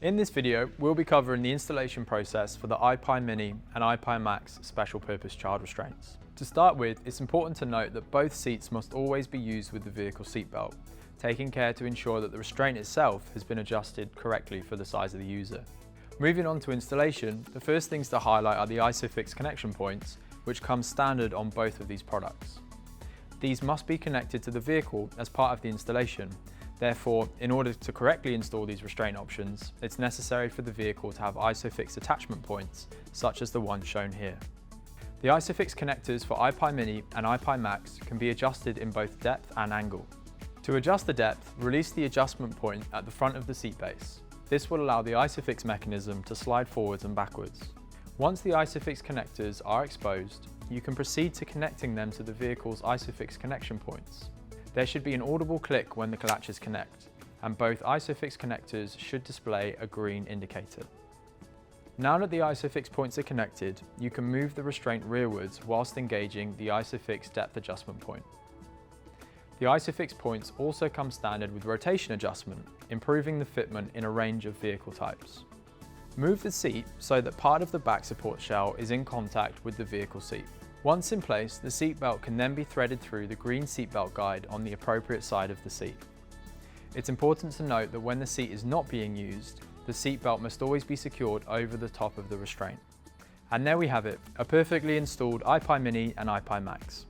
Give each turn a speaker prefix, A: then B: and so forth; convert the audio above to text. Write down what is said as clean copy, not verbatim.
A: In this video, we'll be covering the installation process for the Ipai Mini and Ipai Max special purpose child restraints. To start with, it's important to note that both seats must always be used with the vehicle seatbelt, taking care to ensure that the restraint itself has been adjusted correctly for the size of the user. Moving on to installation, the first things to highlight are the ISOFIX connection points, which come standard on both of these products. These must be connected to the vehicle as part of the installation. Therefore, in order to correctly install these restraint options, it's necessary for the vehicle to have ISOFIX attachment points, such as the one shown here. The ISOFIX connectors for Ipai Mini and Ipai Max can be adjusted in both depth and angle. To adjust the depth, release the adjustment point at the front of the seat base. This will allow the ISOFIX mechanism to slide forwards and backwards. Once the ISOFIX connectors are exposed, you can proceed to connecting them to the vehicle's ISOFIX connection points. There should be an audible click when the latches connect, and both ISOFIX connectors should display a green indicator. Now that the ISOFIX points are connected, you can move the restraint rearwards whilst engaging the ISOFIX depth adjustment point. The ISOFIX points also come standard with rotation adjustment, improving the fitment in a range of vehicle types. Move the seat so that part of the back support shell is in contact with the vehicle seat. Once in place, the seat belt can then be threaded through the green seatbelt guide on the appropriate side of the seat. It's important to note that when the seat is not being used, the seat belt must always be secured over the top of the restraint. And there we have it, a perfectly installed Ipai Mini and Ipai Max.